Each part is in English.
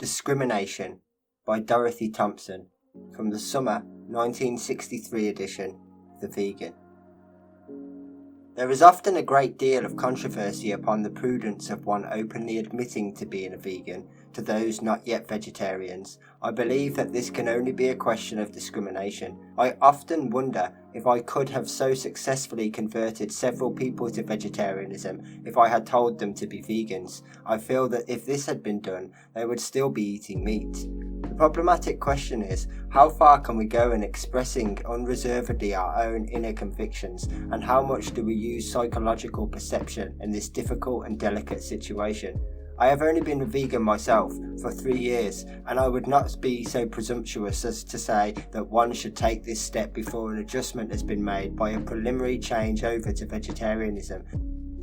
Discrimination by Dorothy Thomson from the summer 1963 edition of The Vegan. There is often a great deal of controversy upon the prudence of one openly admitting to being a vegan to those not yet vegetarians. I believe that this can only be a question of discrimination. I often wonder if I could have so successfully converted several people to vegetarianism if I had told them to be vegans. I feel that if this had been done, they would still be eating meat. The problematic question is, how far can we go in expressing unreservedly our own inner convictions, and how much do we use psychological perception in this difficult and delicate situation? I have only been a vegan myself for 3 years, and I would not be so presumptuous as to say that one should take this step before an adjustment has been made by a preliminary change over to vegetarianism.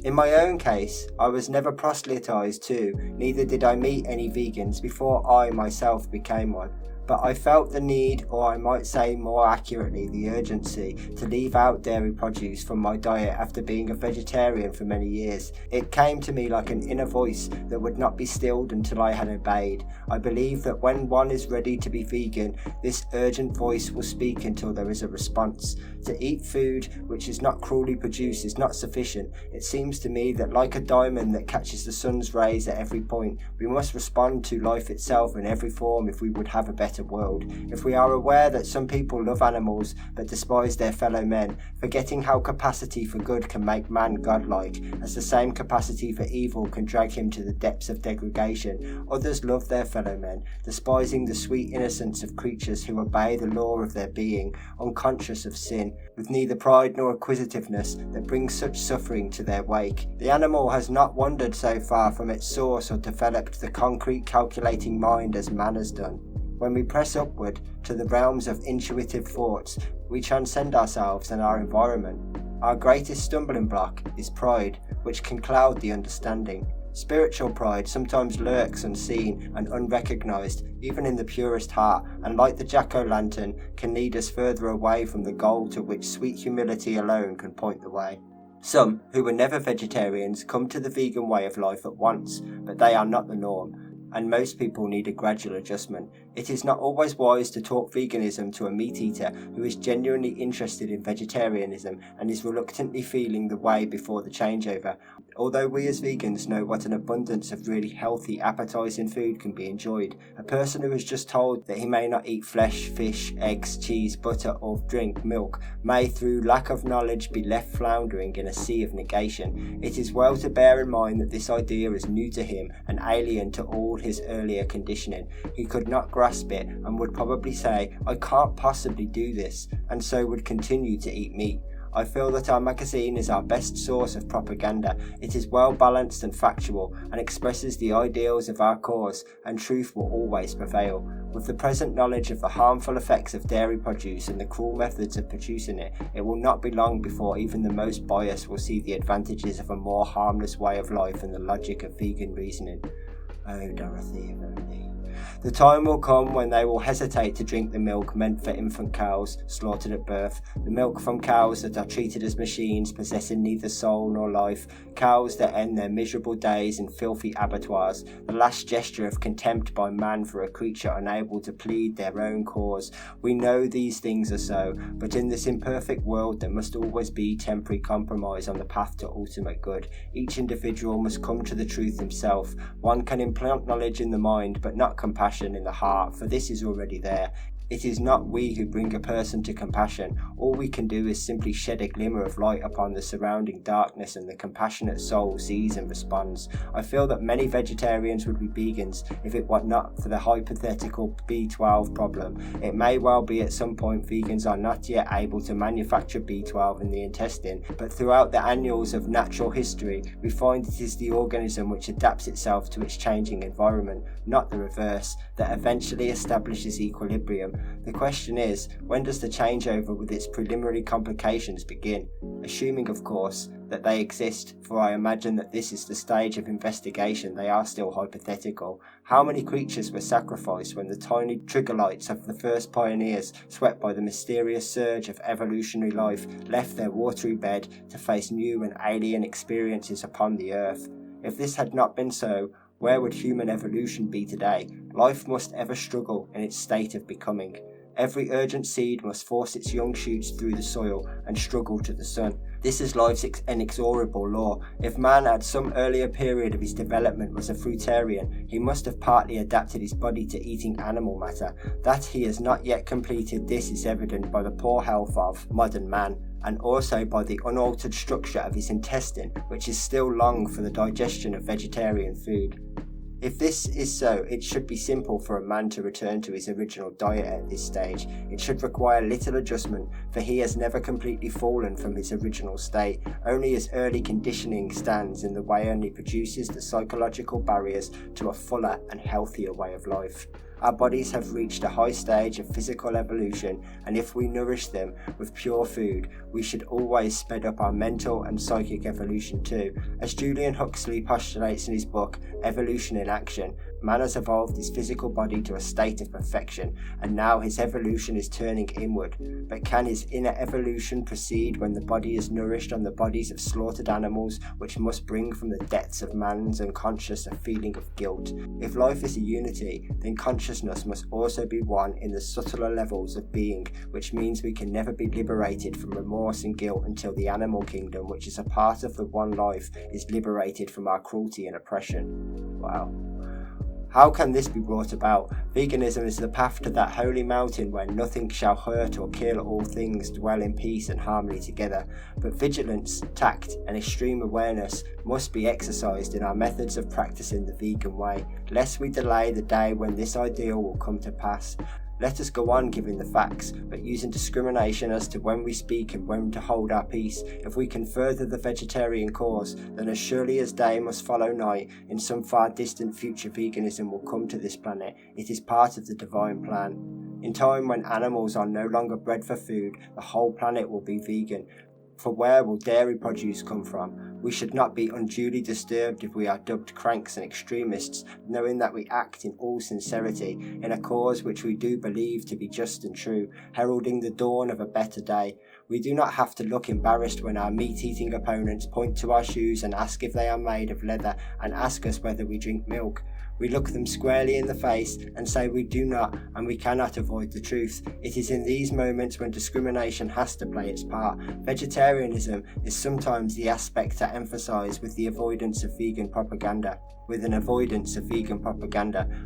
In my own case, I was never proselytized to, neither did I meet any vegans before I myself became one. But I felt the need, or I might say more accurately the urgency, to leave out dairy produce from my diet after being a vegetarian for many years. It came to me like an inner voice that would not be stilled until I had obeyed. I believe that when one is ready to be vegan, this urgent voice will speak until there is a response. To eat food which is not cruelly produced is not sufficient. It seems to me that like a diamond that catches the sun's rays at every point, we must respond to life itself in every form if we would have a better world. If we are aware that some people love animals but despise their fellow men, forgetting how capacity for good can make man godlike, as the same capacity for evil can drag him to the depths of degradation, others love their fellow men, despising the sweet innocence of creatures who obey the law of their being, unconscious of sin, with neither pride nor acquisitiveness that brings such suffering to their wake. The animal has not wandered so far from its source or developed the concrete calculating mind as man has done. When we press upward to the realms of intuitive thoughts, we transcend ourselves and our environment. Our greatest stumbling block is pride, which can cloud the understanding. Spiritual pride sometimes lurks unseen and unrecognized, even in the purest heart, and like the jack-o'-lantern, can lead us further away from the goal to which sweet humility alone can point the way. Some, who were never vegetarians, come to the vegan way of life at once, but they are not the norm, and most people need a gradual adjustment. It is not always wise to talk veganism to a meat eater who is genuinely interested in vegetarianism and is reluctantly feeling the way before the changeover. Although we as vegans know what an abundance of really healthy, appetizing food can be enjoyed, a person who is just told that he may not eat flesh, fish, eggs, cheese, butter or drink milk may through lack of knowledge be left floundering in a sea of negation. It is well to bear in mind that this idea is new to him and alien to all his earlier conditioning. He could not grasp it and would probably say, "I can't possibly do this," and so would continue to eat meat. I feel that our magazine is our best source of propaganda. It is well balanced and factual, and expresses the ideals of our cause, and truth will always prevail. With the present knowledge of the harmful effects of dairy produce and the cruel methods of producing it, it will not be long before even the most biased will see the advantages of a more harmless way of life and the logic of vegan reasoning. Oh, Dorothy, if only. The time will come when they will hesitate to drink the milk meant for infant cows slaughtered at birth, the milk from cows that are treated as machines possessing neither soul nor life, cows that end their miserable days in filthy abattoirs, the last gesture of contempt by man for a creature unable to plead their own cause. We know these things are so, but in this imperfect world there must always be temporary compromise on the path to ultimate good. Each individual must come to the truth himself. One can implant knowledge in the mind, but not compassion in the heart, for this is already there. It is not we who bring a person to compassion. All we can do is simply shed a glimmer of light upon the surrounding darkness, and the compassionate soul sees and responds. I feel that many vegetarians would be vegans if it were not for the hypothetical B12 problem. It may well be at some point vegans are not yet able to manufacture B12 in the intestine, but throughout the annals of natural history, we find it is the organism which adapts itself to its changing environment, not the reverse, that eventually establishes equilibrium. The question is, when does the changeover with its preliminary complications begin? Assuming, of course, that they exist, for I imagine that this is the stage of investigation, they are still hypothetical. How many creatures were sacrificed when the tiny triglyphs of the first pioneers, swept by the mysterious surge of evolutionary life, left their watery bed to face new and alien experiences upon the earth? If this had not been so, where would human evolution be today? Life must ever struggle in its state of becoming. Every urgent seed must force its young shoots through the soil and struggle to the sun. This is life's inexorable law. If man at some earlier period of his development was a fruitarian, he must have partly adapted his body to eating animal matter. That he has not yet completed this is evident by the poor health of modern man, and also by the unaltered structure of his intestine, which is still long for the digestion of vegetarian food. If this is so, it should be simple for a man to return to his original diet at this stage. It should require little adjustment, for he has never completely fallen from his original state. Only his early conditioning stands in the way and he produces the psychological barriers to a fuller and healthier way of life. Our bodies have reached a high stage of physical evolution, and if we nourish them with pure food, we should always speed up our mental and psychic evolution too. As Julian Huxley postulates in his book, Evolution in Action, man has evolved his physical body to a state of perfection, and now his evolution is turning inward. But can his inner evolution proceed when the body is nourished on the bodies of slaughtered animals, which must bring from the depths of man's unconscious a feeling of guilt? If life is a unity, then consciousness must also be one in the subtler levels of being, which means we can never be liberated from remorse and guilt until the animal kingdom, which is a part of the one life, is liberated from our cruelty and oppression. Wow. How can this be brought about? Veganism is the path to that holy mountain where nothing shall hurt or kill, all things dwell in peace and harmony together. But vigilance, tact, and extreme awareness must be exercised in our methods of practicing the vegan way, lest we delay the day when this ideal will come to pass. Let us go on giving the facts, but using discrimination as to when we speak and when to hold our peace. If we can further the vegetarian cause, then as surely as day must follow night, in some far distant future veganism will come to this planet. It is part of the divine plan. In time when animals are no longer bred for food, the whole planet will be vegan. For where will dairy produce come from? We should not be unduly disturbed if we are dubbed cranks and extremists, knowing that we act in all sincerity, in a cause which we do believe to be just and true, heralding the dawn of a better day. We do not have to look embarrassed when our meat-eating opponents point to our shoes and ask if they are made of leather and ask us whether we drink milk. We look them squarely in the face and say we do not and we cannot avoid the truth. It is in these moments when discrimination has to play its part. Vegetarianism is sometimes the aspect to emphasise with an avoidance of vegan propaganda.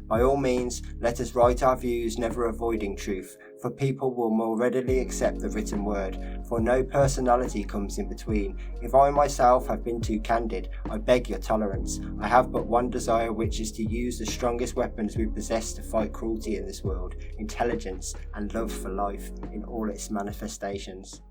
By all means, let us write our views, never avoiding truth, for people will more readily accept the written word, for no personality comes in between. If I myself have been too candid, I beg your tolerance. I have but one desire, which is to use the strongest weapons we possess to fight cruelty in this world, intelligence and love for life in all its manifestations.